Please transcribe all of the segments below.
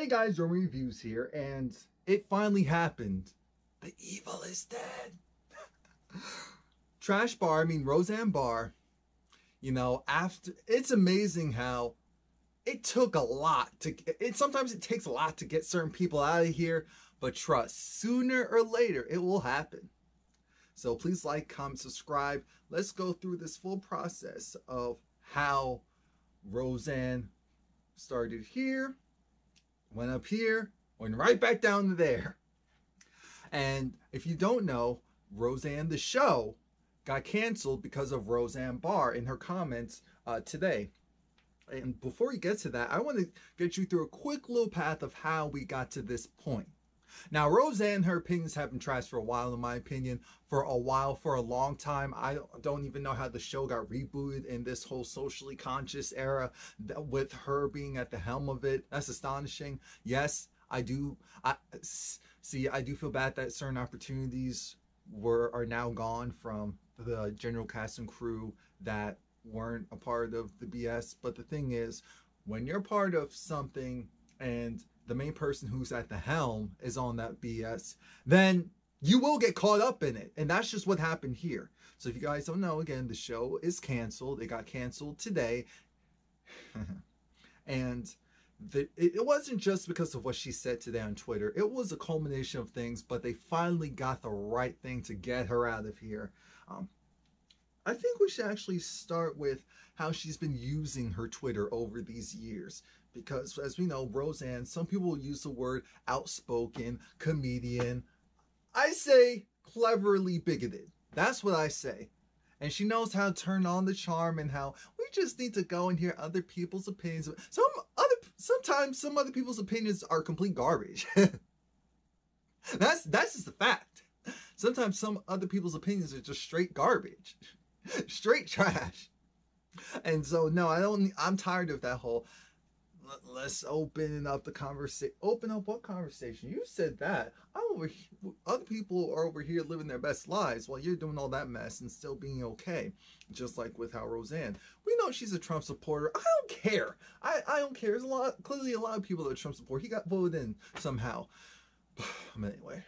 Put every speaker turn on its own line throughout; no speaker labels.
Hey guys, Romie Reviews here, and it finally happened. The evil is dead. Roseanne Barr, after, it's amazing how it took a lot sometimes it takes a lot to get certain people out of here, but trust, sooner or later, it will happen. So please like, comment, subscribe. Let's go through this full process of how Roseanne started here, went up here, went right back down to there. And if you don't know, Roseanne the show got canceled because of Roseanne Barr in her comments today. And before we get to that, I want to get you through a quick little path of how we got to this point. Now, Roseanne, her opinions have been trashed for a while, in my opinion. For a long time. I don't even know how the show got rebooted in this whole socially conscious era with her being at the helm of it. That's astonishing. Yes, I do feel bad that certain opportunities are now gone from the general cast and crew that weren't a part of the BS. But the thing is, when you're part of something and the main person who's at the helm is on that BS, then you will get caught up in it. And that's just what happened here. So if you guys don't know, again, the show is canceled. It got canceled today. And it wasn't just because of what she said today on Twitter. It was a culmination of things, but they finally got the right thing to get her out of here. I think we should actually start with how she's been using her Twitter over these years. Because as we know, Roseanne, some people use the word outspoken, comedian. I say cleverly bigoted. That's what I say. And she knows how to turn on the charm and how we just need to go and hear other people's opinions. Sometimes some other people's opinions are complete garbage. That's just a fact. Sometimes some other people's opinions are just straight garbage. Straight trash. And so no, I'm tired of that whole let's open up the conversation. Open up what conversation? You said that. Other people are over here living their best lives while you're doing all that mess and still being okay. Just like with how Roseanne. We know she's a Trump supporter. I don't care. I don't care. There's clearly a lot of people that are Trump support. He got voted in somehow. But anyway,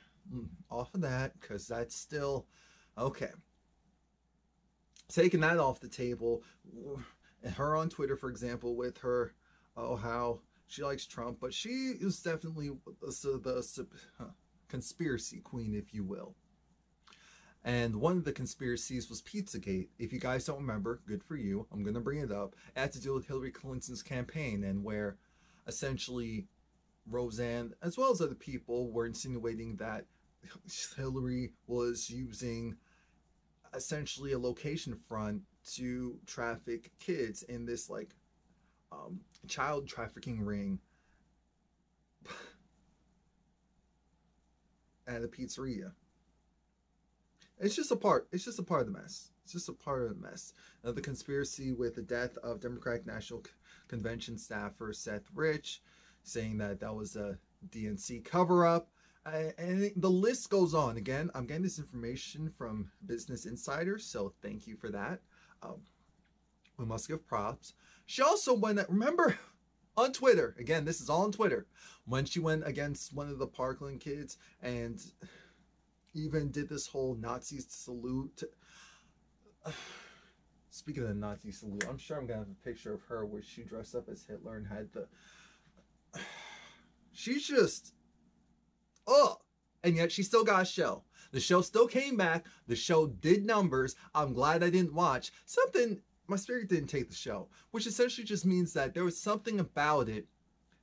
off of that, because that's still okay. Taking that off the table, and her on Twitter, for example, with her, how she likes Trump, but she is definitely the conspiracy queen, if you will. And one of the conspiracies was Pizzagate. If you guys don't remember, good for you. I'm going to bring it up. It had to do with Hillary Clinton's campaign, and where essentially Roseanne, as well as other people, were insinuating that Hillary was using essentially a location front to traffic kids in this child trafficking ring at a pizzeria. It's just a part of the mess. It's just a part of the mess. Now, the conspiracy with the death of Democratic National Convention staffer Seth Rich, saying that was a DNC cover-up. And the list goes on. Again, I'm getting this information from Business Insider, so thank you for that. We must give props. She also went, remember, on Twitter, again, this is all on Twitter, when she went against one of the Parkland kids and even did this whole Nazi salute. Speaking of the Nazi salute, I'm sure I'm going to have a picture of her where she dressed up as Hitler and had the... She's just... And yet she still got a show. The show still came back. The show did numbers. I'm glad I didn't watch. My spirit didn't take the show, which essentially just means that there was something about it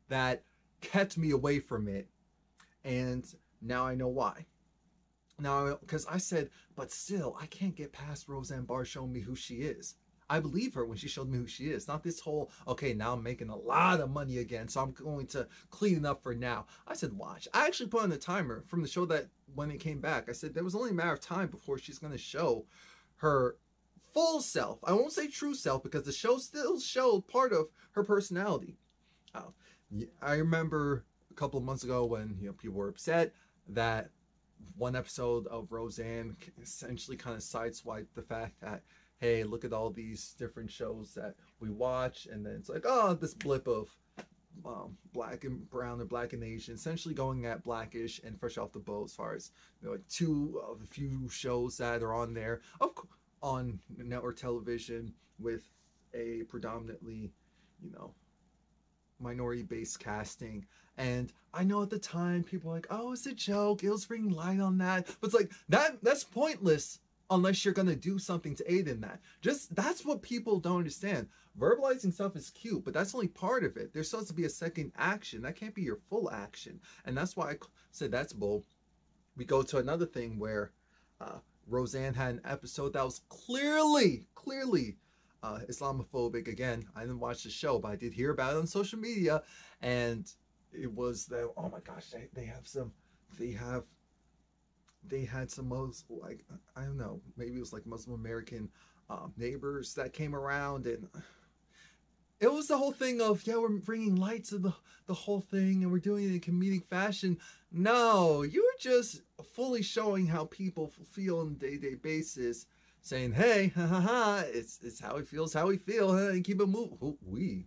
that kept me away from it. And now I know why. Now, because I said, but still, I can't get past Roseanne Barr showing me who she is. I believe her when she showed me who she is. Not this whole, okay, now I'm making a lot of money again, so I'm going to clean it up for now. I said, watch. I actually put on the timer from the show that when it came back. I said there was only a matter of time before she's going to show her full self. I won't say true self because the show still showed part of her personality. I remember a couple of months ago when people were upset that one episode of Roseanne essentially kind of sideswiped the fact that, hey, look at all these different shows that we watch, and then it's like, oh, this blip of black and brown and black and Asian, essentially going at Blackish and Fresh Off the Boat as far as like two of the few shows that are on there on network television with a predominantly, you know, minority based casting. And I know at the time people were like, oh, it's a joke, it was bringing light on that, but it's like that's pointless unless you're gonna do something to aid in that. Just that's what people don't understand. Verbalizing stuff is cute, but that's only part of it. There's supposed to be a second action. That can't be your full action. And that's why I said that's bold. We go to another thing where Roseanne had an episode that was clearly Islamophobic. Again, I didn't watch the show, but I did hear about it on social media, and it was that, oh my gosh, they had some most, like, I don't know, maybe it was like Muslim American neighbors that came around, and it was the whole thing of, yeah, we're bringing light to the whole thing and we're doing it in comedic fashion. No, you were just fully showing how people feel on a day-to-day basis, saying, hey, ha ha ha, it's how he feels, how we feel, and keep it moving. Oh, we,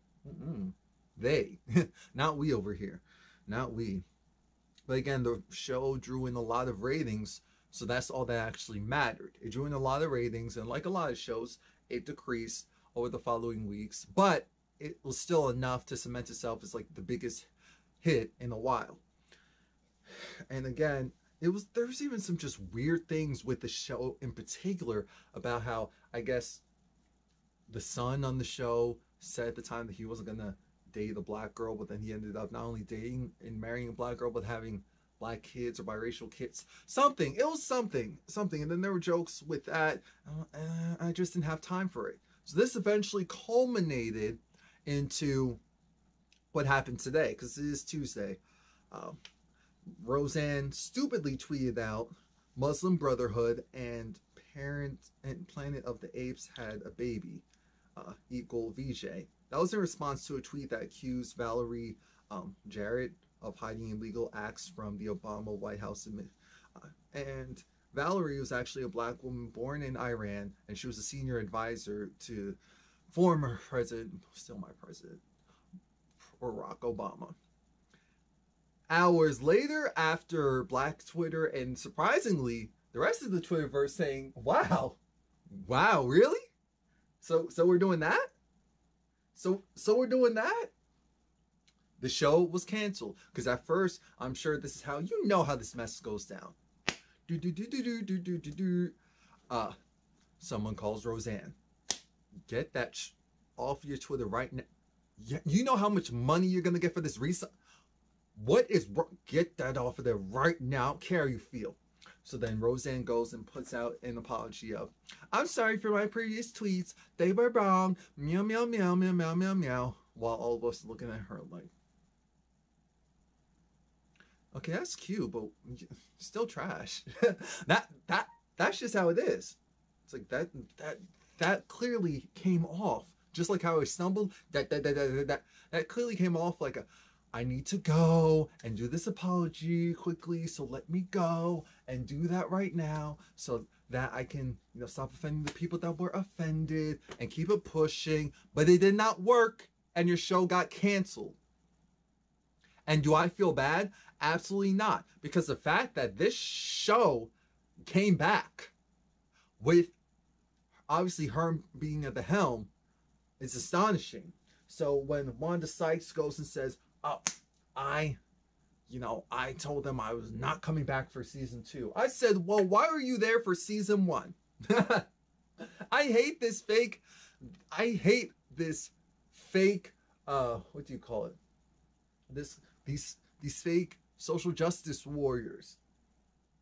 they, not we over here, not we. But again, the show drew in a lot of ratings, so that's all that actually mattered. It drew in a lot of ratings, and like a lot of shows, it decreased over the following weeks, but it was still enough to cement itself as like the biggest hit in a while. And again, there's even some just weird things with the show in particular about how, I guess, the son on the show said at the time that he wasn't gonna date a black girl, but then he ended up not only dating and marrying a black girl, but having black kids or biracial kids. It was something. And then there were jokes with that. I just didn't have time for it. So this eventually culminated into what happened today, because it is Tuesday. Roseanne stupidly tweeted out Muslim Brotherhood and Planet of the Apes had a baby, equal VJ. That was in response to a tweet that accused Valerie Jarrett of hiding illegal acts from the Obama White House. And Valerie was actually a black woman born in Iran, and she was a senior advisor to former president, still my president, Barack Obama. Hours later, after Black Twitter and surprisingly the rest of the Twitterverse saying, wow, really? So we're doing that? So we're doing that? The show was canceled. Because at first, I'm sure this is how, you know how this mess goes down. Someone calls Roseanne. Get that off your Twitter right now. You know how much money you're going to get for this resale? What is wrong? Get that off of there right now. I don't care how you feel. So then Roseanne goes and puts out an apology of, I'm sorry for my previous tweets. They were wrong. Meow, meow, meow, meow, meow, meow, meow. While all of us looking at her like, okay, that's cute, but still trash. That's just how it is. It's like that clearly came off. Just like how I stumbled, that clearly came off like a, I need to go and do this apology quickly, so let me go and do that right now so that I can, stop offending the people that were offended and keep it pushing. But it did not work, and your show got canceled. And do I feel bad? Absolutely not. Because the fact that this show came back with obviously her being at the helm is astonishing. So when Wanda Sykes goes and says, oh, I told them I was not coming back for season 2. I said, well, why were you there for season 1? I hate this fake, what do you call it? These fake social justice warriors.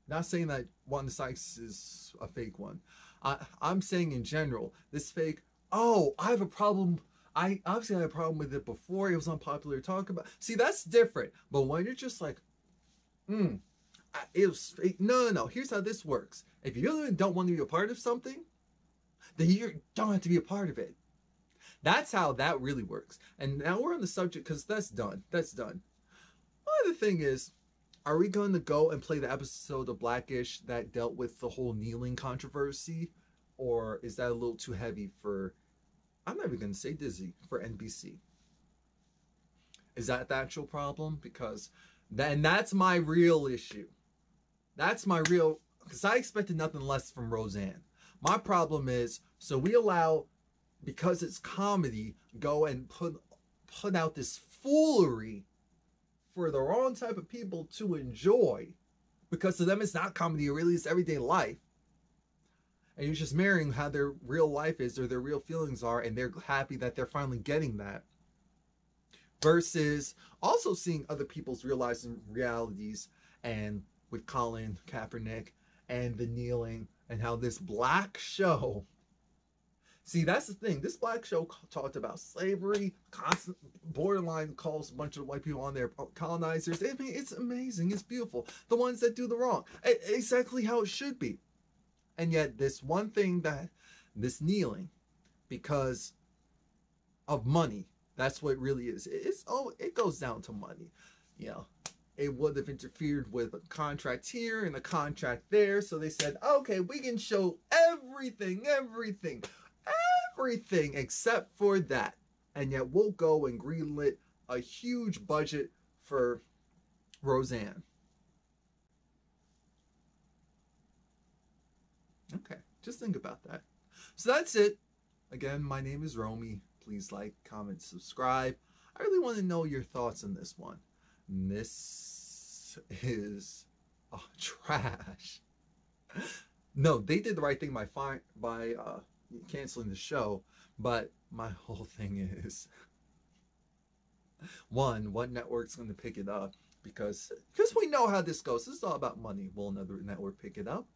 Not saying that Wanda Sykes is a fake one. I'm saying in general, this fake, oh, I have a problem. I obviously had a problem with it before. It was unpopular to talk about. See, that's different. But when you're just like, it was fake. No. Here's how this works. If you really don't want to be a part of something, then you don't have to be a part of it. That's how that really works. And now we're on the subject because that's done. That's done. One other thing is, are we going to go and play the episode of Blackish that dealt with the whole kneeling controversy? Or is that a little too heavy for, I'm not even going to say Disney, for NBC? Is that the actual problem? Because that's my real issue. That's my real, because I expected nothing less from Roseanne. My problem is, so we allow, because it's comedy, go and put out this foolery for the wrong type of people to enjoy. Because to them it's not comedy, it really is everyday life. And you're just mirroring how their real life is or their real feelings are, and they're happy that they're finally getting that. Versus also seeing other people's realizing realities, and with Colin Kaepernick and the kneeling, and how this black show, see, that's the thing, this black show talked about slavery, constant borderline calls a bunch of white people on their colonizers. I mean, it's amazing, it's beautiful. The ones that do the wrong, exactly how it should be. And yet this one thing, that this kneeling, because of money, that's what it really is. It goes down to money. You know, it would have interfered with a contract here and a contract there. So they said, okay, we can show everything except for that. And yet we'll go and greenlit a huge budget for Roseanne. Okay, just think about that. So that's it. Again, my name is Romie. Please like, comment, subscribe. I really want to know your thoughts on this one. This is trash. No, they did the right thing by canceling the show, but my whole thing is, one, what network's going to pick it up? Because we know how this goes. This is all about money. Will another network pick it up?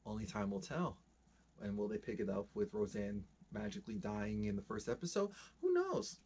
Only time will tell. And will they pick it up with Roseanne magically dying in the first episode? Who knows?